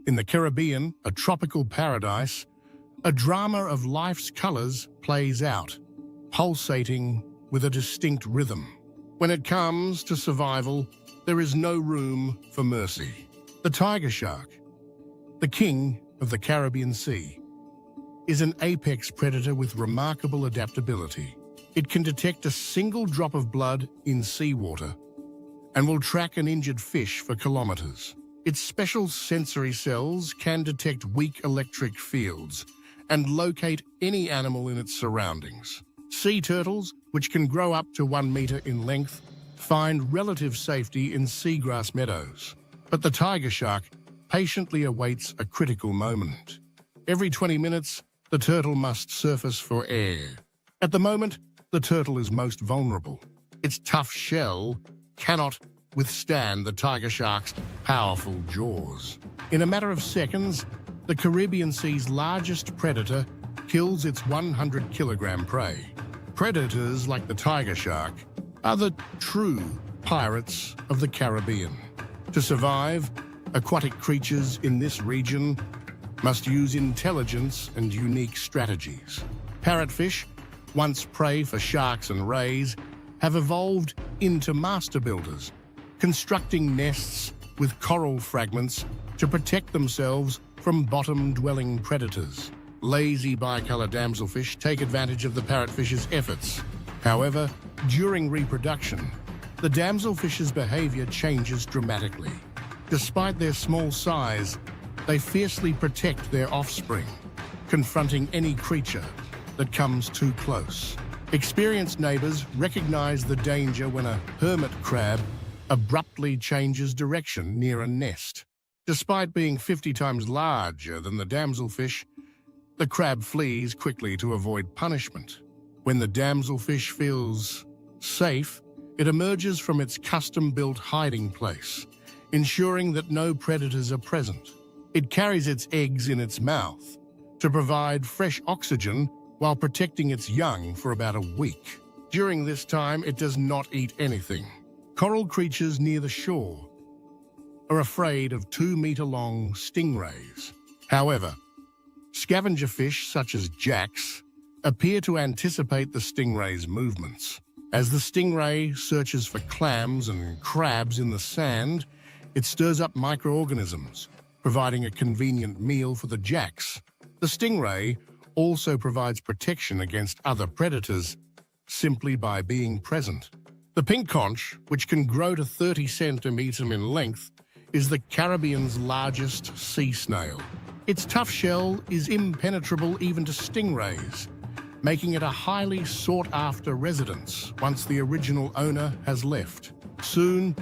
In the Caribbean, a tropical paradise, a drama of life's colors plays out, pulsating with a distinct rhythm. When it comes to survival, there is no room for mercy. The tiger shark, the king of the Caribbean Sea, is an apex predator with remarkable adaptability. It can detect a single drop of blood in seawater and will track an injured fish for kilometers. Its special sensory cells can detect weak electric fields and locate any animal in its surroundings. Sea turtles, which can grow up to 1 meter in length, find relative safety in seagrass meadows. But the tiger shark patiently awaits a critical moment. Every 20 minutes, the turtle must surface for air. At the moment, the turtle is most vulnerable. Its tough shell cannot withstand the tiger shark's powerful jaws. In a matter of seconds, the Caribbean Sea's largest predator kills its 100-kilogram prey. Predators like the tiger shark are the true pirates of the Caribbean. To survive, aquatic creatures in this region must use intelligence and unique strategies. Parrotfish, once prey for sharks and rays, have evolved into master builders, constructing nests with coral fragments to protect themselves from bottom-dwelling predators. Lazy bicolor damselfish take advantage of the parrotfish's efforts. However, during reproduction, the damselfish's behavior changes dramatically. Despite their small size, they fiercely protect their offspring, confronting any creature that comes too close. Experienced neighbors recognize the danger when a hermit crab abruptly changes direction near a nest. Despite being 50 times larger than the damselfish, the crab flees quickly to avoid punishment. When the damselfish feels safe, it emerges from its custom-built hiding place, ensuring that no predators are present. It carries its eggs in its mouth to provide fresh oxygen while protecting its young for about a week. During this time, it does not eat anything. Coral creatures near the shore are afraid of 2-meter-long stingrays. However, scavenger fish such as jacks appear to anticipate the stingray's movements. As the stingray searches for clams and crabs in the sand, it stirs up microorganisms, providing a convenient meal for the jacks. The stingray also provides protection against other predators simply by being present. The pink conch, which can grow to 30 centimeters in length, is the Caribbean's largest sea snail. Its tough shell is impenetrable even to stingrays, making it a highly sought-after residence once the original owner has left. Soon,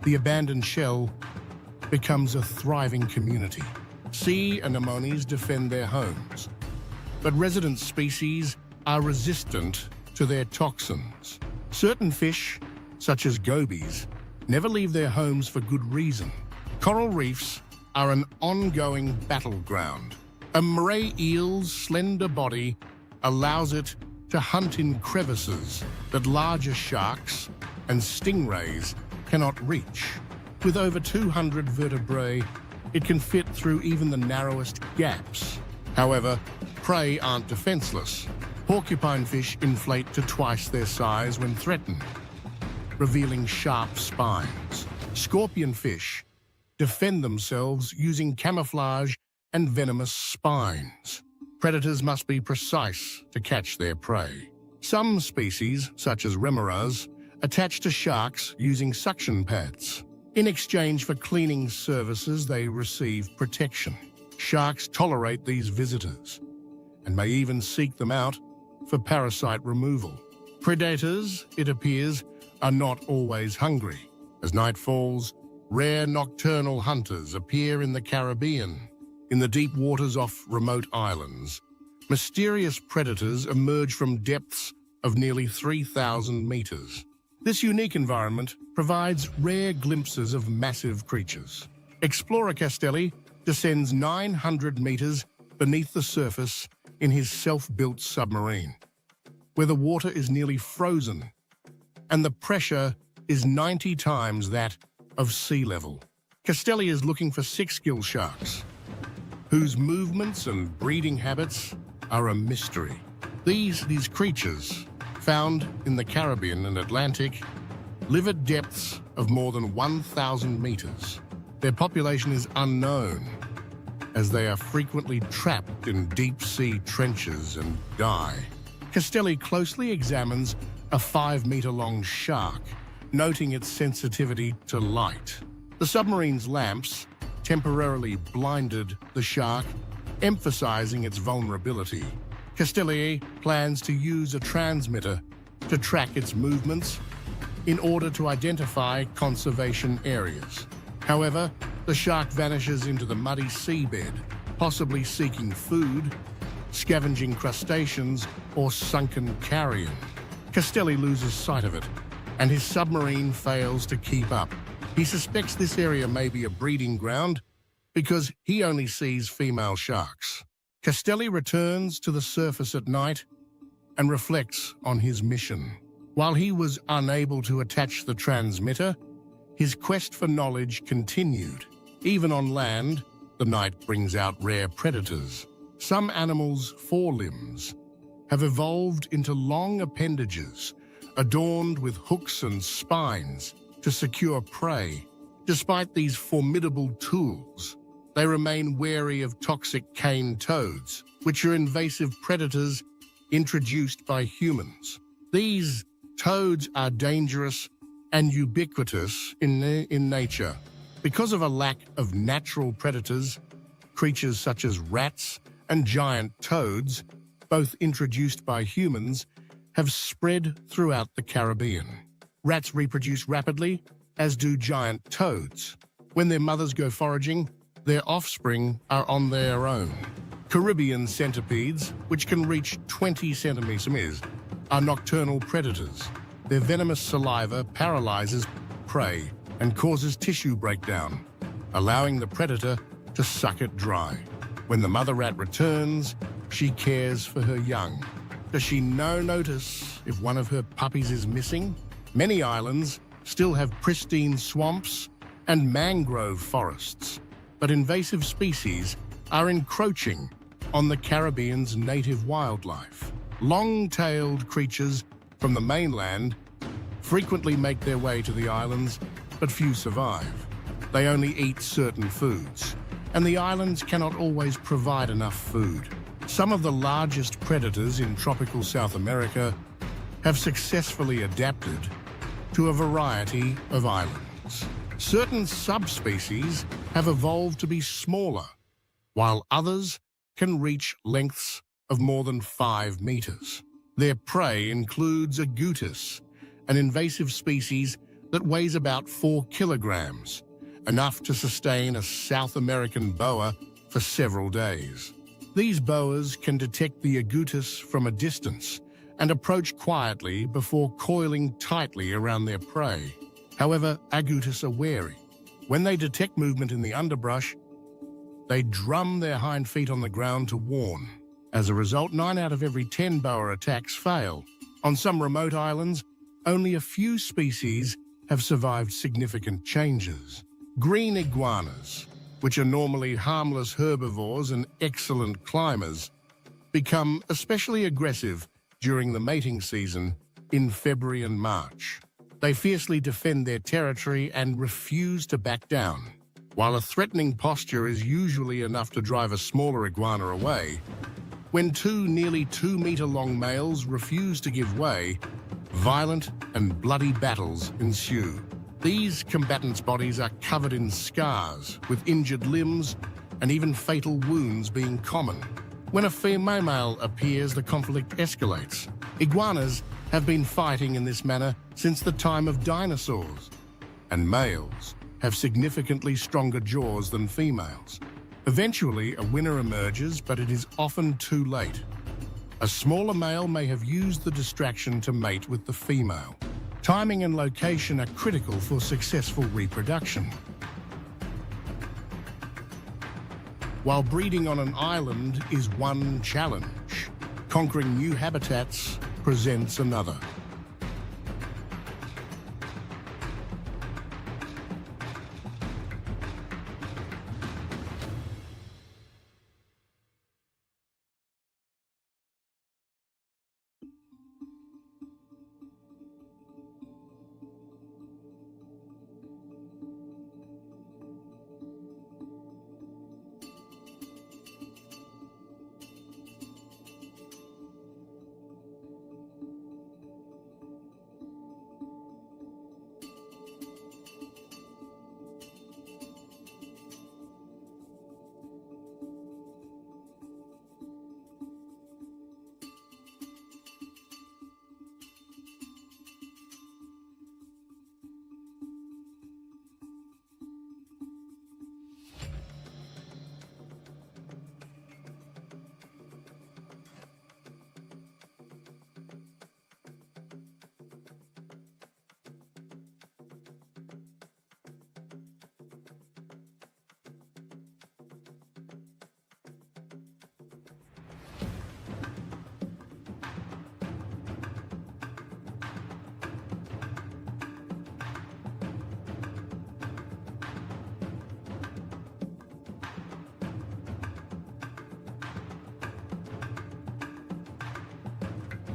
the abandoned shell becomes a thriving community. Sea anemones defend their homes, but resident species are resistant to their toxins. Certain fish, such as gobies, never leave their homes for good reason. Coral reefs are an ongoing battleground. A moray eel's slender body allows it to hunt in crevices that larger sharks and stingrays cannot reach. With over 200 vertebrae, it can fit through even the narrowest gaps. However, prey aren't defenseless. Porcupine fish inflate to twice their size when threatened, revealing sharp spines. Scorpion fish defend themselves using camouflage and venomous spines. Predators must be precise to catch their prey. Some species, such as remoras, attach to sharks using suction pads. In exchange for cleaning services, they receive protection. Sharks tolerate these visitors and may even seek them out for parasite removal. Predators, it appears, are not always hungry. As night falls, rare nocturnal hunters appear in the Caribbean. In the deep waters off remote islands, mysterious predators emerge from depths of nearly 3,000 meters. This unique environment provides rare glimpses of massive creatures. Explorer Castelli descends 900 meters beneath the surface in his self-built submarine, where the water is nearly frozen and the pressure is 90 times that of sea level. Castelli is looking for 6 gill sharks, whose movements and breeding habits are a mystery. These creatures, found in the Caribbean and Atlantic, live at depths of more than 1,000 meters. Their population is unknown, as they are frequently trapped in deep-sea trenches and die. Castelli closely examines a 5-meter-long shark, noting its sensitivity to light. The submarine's lamps temporarily blinded the shark, emphasizing its vulnerability. Castelli plans to use a transmitter to track its movements in order to identify conservation areas. However, the shark vanishes into the muddy seabed, possibly seeking food, scavenging crustaceans, or sunken carrion. Castelli loses sight of it, and his submarine fails to keep up. He suspects this area may be a breeding ground because he only sees female sharks. Castelli returns to the surface at night and reflects on his mission. While he was unable to attach the transmitter, his quest for knowledge continued. Even on land, the night brings out rare predators. Some animals' forelimbs have evolved into long appendages, adorned with hooks and spines to secure prey. Despite these formidable tools, they remain wary of toxic cane toads, which are invasive predators introduced by humans. These toads are dangerous and ubiquitous in nature. Because of a lack of natural predators, creatures such as rats and giant toads, both introduced by humans, have spread throughout the Caribbean. Rats reproduce rapidly, as do giant toads. When their mothers go foraging, their offspring are on their own. Caribbean centipedes, which can reach 20 centimeters, are nocturnal predators. Their venomous saliva paralyzes prey and causes tissue breakdown, allowing the predator to suck it dry. When the mother rat returns, she cares for her young. Does she notice if one of her puppies is missing? Many islands still have pristine swamps and mangrove forests, but invasive species are encroaching on the Caribbean's native wildlife. Long-tailed creatures from the mainland frequently make their way to the islands, but few survive. They only eat certain foods, and the islands cannot always provide enough food. Some of the largest predators in tropical South America have successfully adapted to a variety of islands. Certain subspecies have evolved to be smaller, while others can reach lengths of more than 5 meters. Their prey includes agoutis, an invasive species that weighs about 4 kilograms, enough to sustain a South American boa for several days. These boas can detect the agoutis from a distance and approach quietly before coiling tightly around their prey. However, agoutis are wary. When they detect movement in the underbrush, they drum their hind feet on the ground to warn. As a result, 9 out of every 10 boa attacks fail. On some remote islands, only a few species have survived significant changes. Green iguanas, which are normally harmless herbivores and excellent climbers, become especially aggressive during the mating season in February and March. They fiercely defend their territory and refuse to back down. While a threatening posture is usually enough to drive a smaller iguana away, when two nearly 2-meter-long males refuse to give way, violent and bloody battles ensue. These combatants' bodies are covered in scars, with injured limbs and even fatal wounds being common. When a female appears, the conflict escalates. Iguanas have been fighting in this manner since the time of dinosaurs, and males have significantly stronger jaws than females. Eventually, a winner emerges, but it is often too late. A smaller male may have used the distraction to mate with the female. Timing and location are critical for successful reproduction. While breeding on an island is one challenge, conquering new habitats presents another.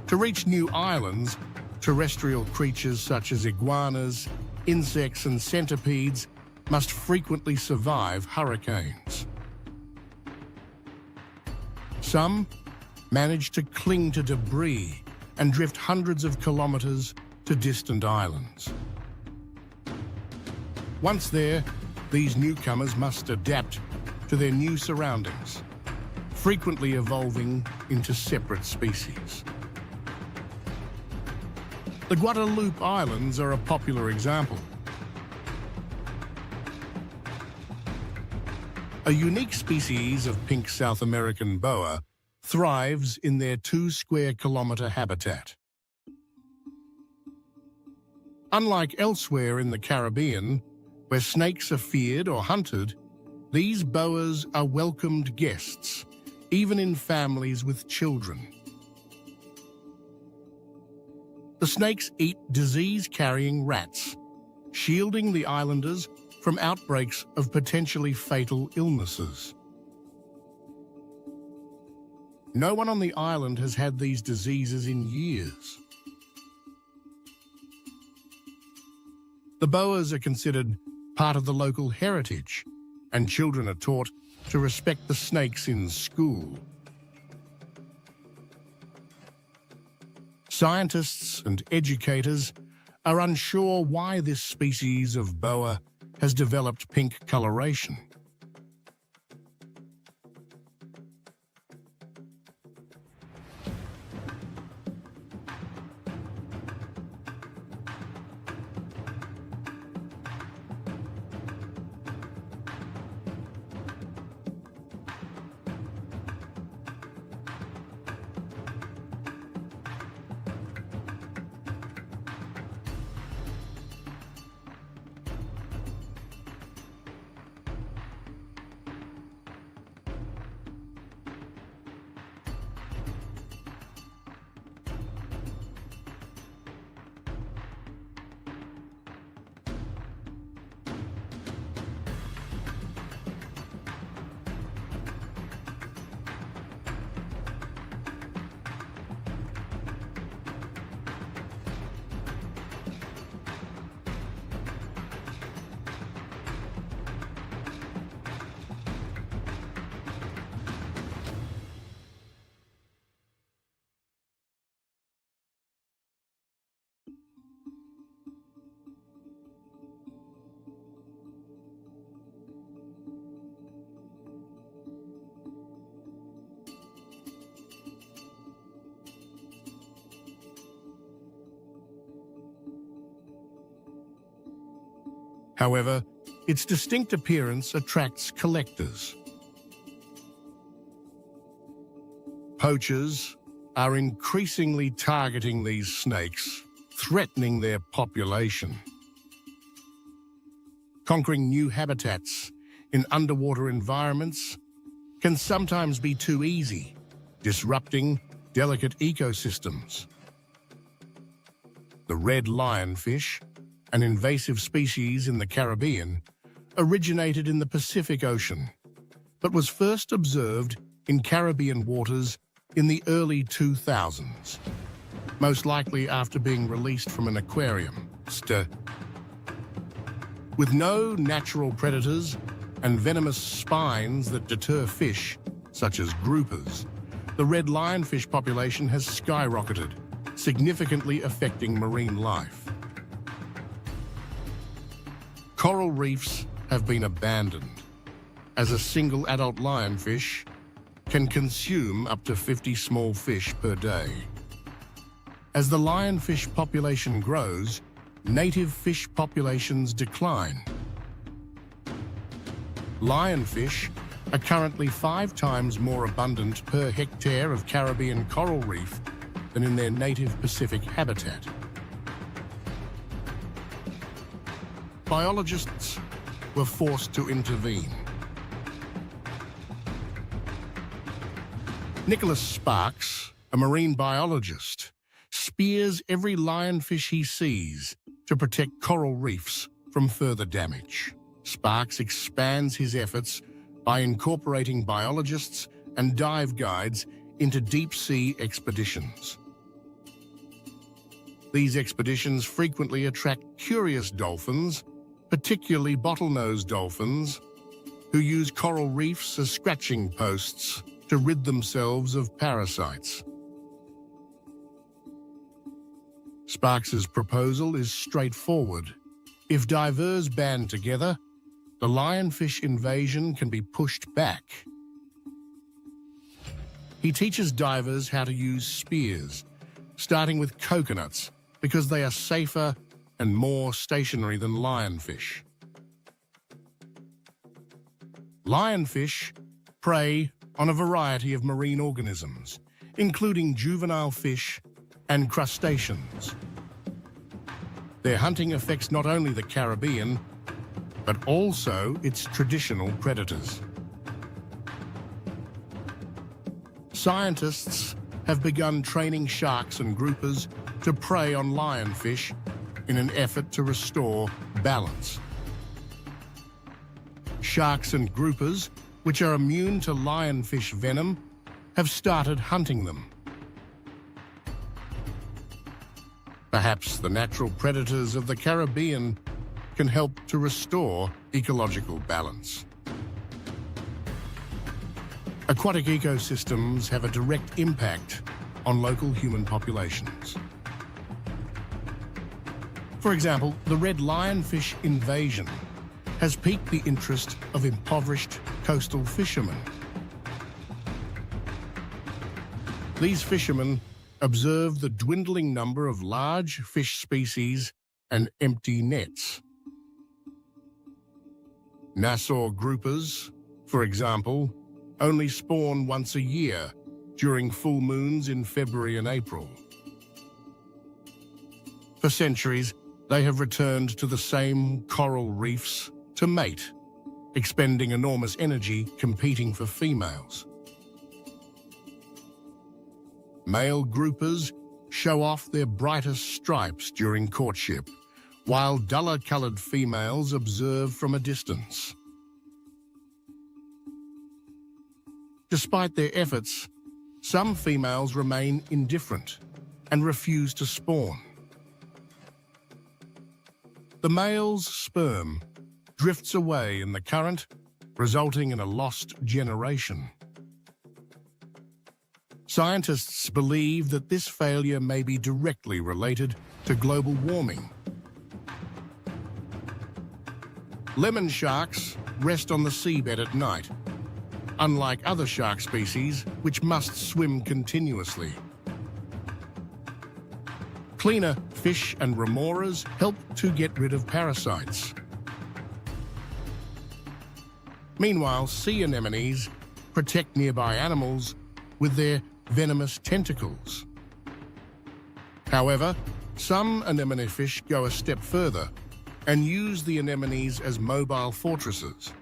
To reach new islands, terrestrial creatures such as iguanas, insects and centipedes must frequently survive hurricanes. Some manage to cling to debris and drift hundreds of kilometers to distant islands. Once there, these newcomers must adapt to their new surroundings, frequently evolving into separate species. The Guadeloupe Islands are a popular example. A unique species of pink South American boa thrives in their 2-square-kilometer habitat. Unlike elsewhere in the Caribbean, where snakes are feared or hunted, these boas are welcomed guests, even in families with children. The snakes eat disease-carrying rats, shielding the islanders from outbreaks of potentially fatal illnesses. No one on the island has had these diseases in years. The boas are considered part of the local heritage, and children are taught to respect the snakes in school. Scientists and educators are unsure why this species of boa has developed pink coloration. However, its distinct appearance attracts collectors. Poachers are increasingly targeting these snakes, threatening their population. Conquering new habitats in underwater environments can sometimes be too easy, disrupting delicate ecosystems. The red lionfish, an invasive species in the Caribbean, originated in the Pacific Ocean, but was first observed in Caribbean waters in the early 2000s, most likely after being released from an aquarium. With no natural predators and venomous spines that deter fish, such as groupers, the red lionfish population has skyrocketed, significantly affecting marine life. Coral reefs have been abandoned, as a single adult lionfish can consume up to 50 small fish per day. As the lionfish population grows, native fish populations decline. Lionfish are currently 5 times more abundant per hectare of Caribbean coral reef than in their native Pacific habitat. Biologists were forced to intervene. Nicholas Sparks, a marine biologist, spears every lionfish he sees to protect coral reefs from further damage. Sparks expands his efforts by incorporating biologists and dive guides into deep-sea expeditions. These expeditions frequently attract curious dolphins, particularly bottlenose dolphins, who use coral reefs as scratching posts to rid themselves of parasites. Sparks's proposal is straightforward. If divers band together, the lionfish invasion can be pushed back. He teaches divers how to use spears, starting with coconuts, because they are safer and more stationary than lionfish. Lionfish prey on a variety of marine organisms, including juvenile fish and crustaceans. Their hunting affects not only the Caribbean, but also its traditional predators. Scientists have begun training sharks and groupers to prey on lionfish in an effort to restore balance. Sharks and groupers, which are immune to lionfish venom, have started hunting them. Perhaps the natural predators of the Caribbean can help to restore ecological balance. Aquatic ecosystems have a direct impact on local human populations. For example, the red lionfish invasion has piqued the interest of impoverished coastal fishermen. These fishermen observe the dwindling number of large fish species and empty nets. Nassau groupers, for example, only spawn once a year during full moons in February and April. For centuries, they have returned to the same coral reefs to mate, expending enormous energy competing for females. Male groupers show off their brightest stripes during courtship, while duller-colored females observe from a distance. Despite their efforts, some females remain indifferent and refuse to spawn. The male's sperm drifts away in the current, resulting in a lost generation. Scientists believe that this failure may be directly related to global warming. Lemon sharks rest on the seabed at night, unlike other shark species which must swim continuously. Cleaner fish and remoras help to get rid of parasites. Meanwhile, sea anemones protect nearby animals with their venomous tentacles. However, some anemone fish go a step further and use the anemones as mobile fortresses.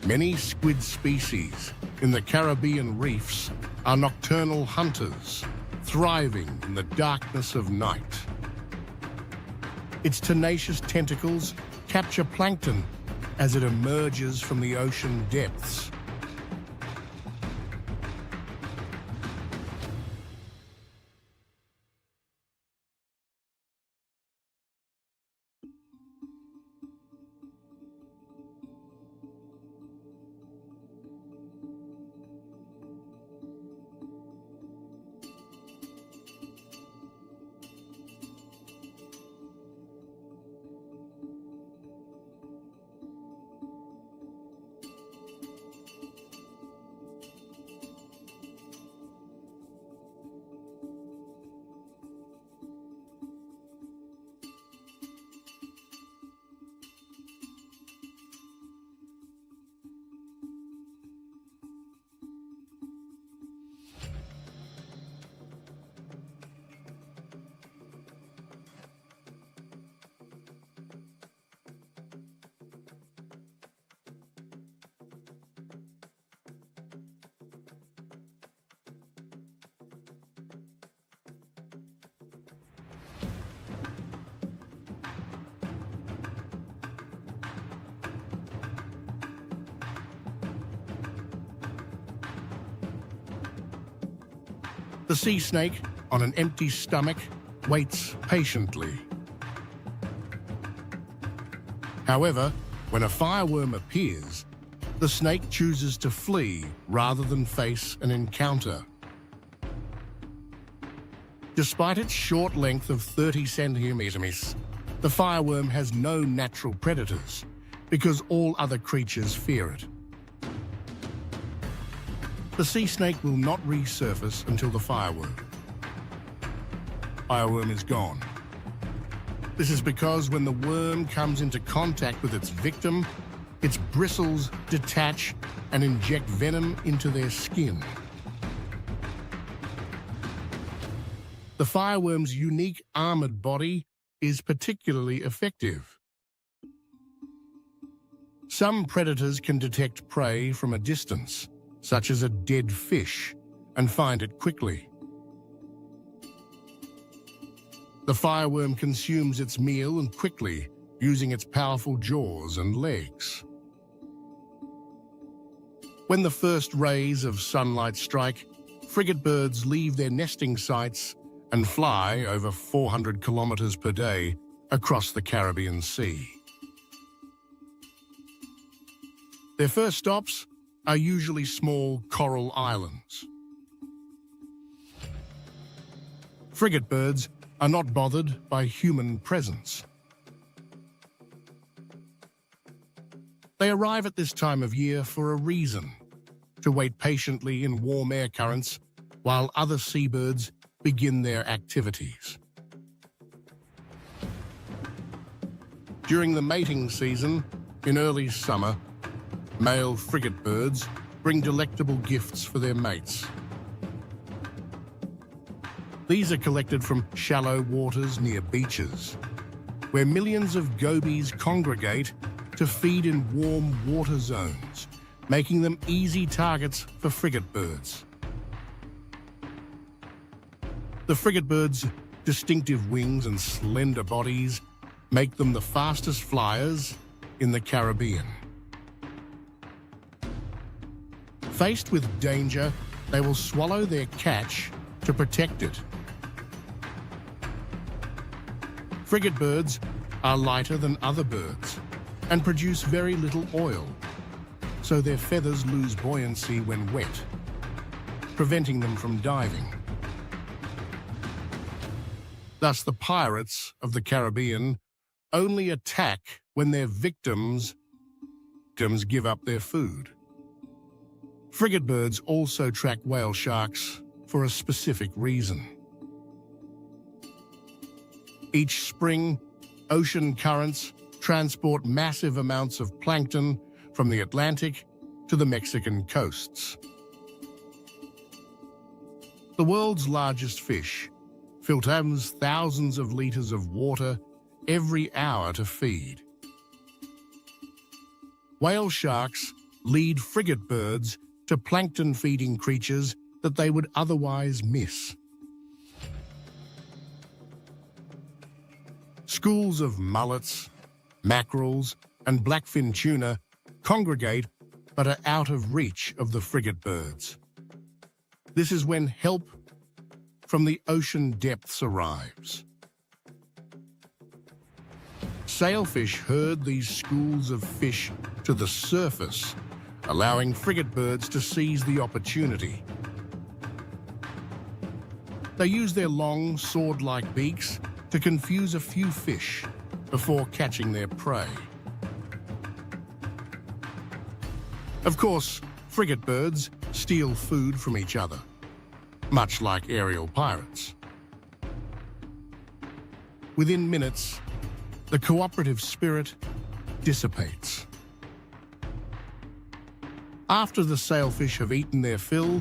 Many squid species in the Caribbean reefs are nocturnal hunters, thriving in the darkness of night. Its tenacious tentacles capture plankton as it emerges from the ocean depths. The sea snake on an empty stomach, waits patiently. However, when a fireworm appears, the snake chooses to flee rather than face an encounter. Despite its short length of 30 centimeters, the fireworm has no natural predators because all other creatures fear it. The sea snake will not resurface until the fireworm is gone. This is because when the worm comes into contact with its victim, its bristles detach and inject venom into their skin. The fireworm's unique armored body is particularly effective. Some predators can detect prey from a distance, such as a dead fish, and find it quickly. The fireworm consumes its meal and quickly, using its powerful jaws and legs. When the first rays of sunlight strike, frigate birds leave their nesting sites and fly over 400 kilometers per day across the Caribbean Sea. Their first stops are usually small coral islands. Frigate birds are not bothered by human presence. They arrive at this time of year for a reason, to wait patiently in warm air currents while other seabirds begin their activities. During the mating season, in early summer, male frigate birds bring delectable gifts for their mates. These are collected from shallow waters near beaches, where millions of gobies congregate to feed in warm water zones, making them easy targets for frigate birds. The frigate bird's distinctive wings and slender bodies make them the fastest flyers in the Caribbean. Faced with danger, they will swallow their catch to protect it. Frigate birds are lighter than other birds and produce very little oil, so their feathers lose buoyancy when wet, preventing them from diving. Thus, the pirates of the Caribbean only attack when their victims give up their food. Frigate birds also track whale sharks for a specific reason. Each spring, ocean currents transport massive amounts of plankton from the Atlantic to the Mexican coasts. The world's largest fish filters thousands of liters of water every hour to feed. Whale sharks lead frigate birds to plankton-feeding creatures that they would otherwise miss. Schools of mullets, mackerels, and blackfin tuna congregate but are out of reach of the frigate birds. This is when help from the ocean depths arrives. Sailfish herd these schools of fish to the surface, allowing frigate birds to seize the opportunity. They use their long, sword-like beaks to confuse a few fish before catching their prey. Of course, frigate birds steal food from each other, much like aerial pirates. Within minutes, the cooperative spirit dissipates. After the sailfish have eaten their fill,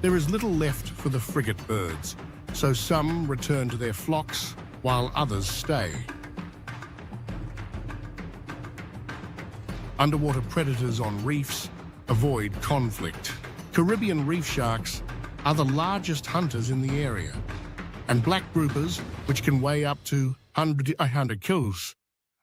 there is little left for the frigate birds, so some return to their flocks while others stay. Underwater predators on reefs avoid conflict. Caribbean reef sharks are the largest hunters in the area, and black groupers, which can weigh up to 100 kilos,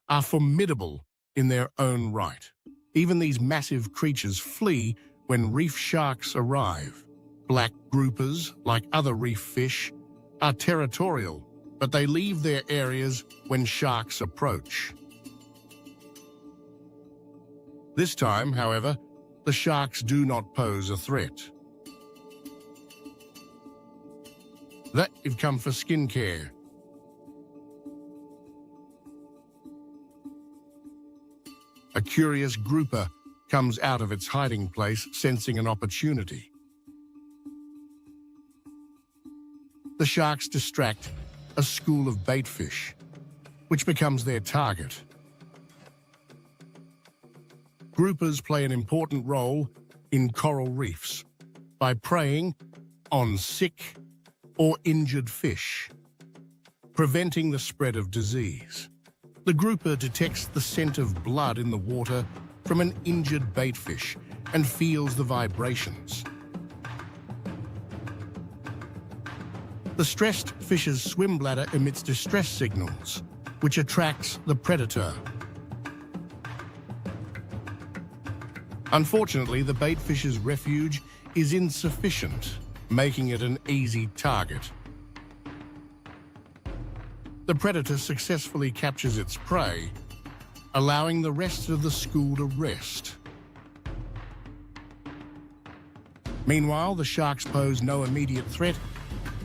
are formidable in their own right. Even these massive creatures flee when reef sharks arrive. Black groupers, like other reef fish, are territorial, but they leave their areas when sharks approach. This time, however, the sharks do not pose a threat. They've come for skincare. A curious grouper comes out of its hiding place, sensing an opportunity. The sharks distract a school of baitfish, which becomes their target. Groupers play an important role in coral reefs by preying on sick or injured fish, preventing the spread of disease. The grouper detects the scent of blood in the water from an injured baitfish and feels the vibrations. The stressed fish's swim bladder emits distress signals, which attracts the predator. Unfortunately, the baitfish's refuge is insufficient, making it an easy target. The predator successfully captures its prey, allowing the rest of the school to rest. Meanwhile, the sharks pose no immediate threat,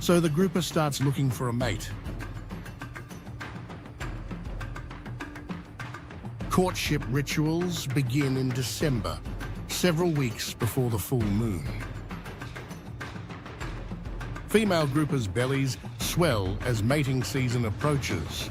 so the grouper starts looking for a mate. Courtship rituals begin in December, several weeks before the full moon. Female groupers' bellies swell as mating season approaches,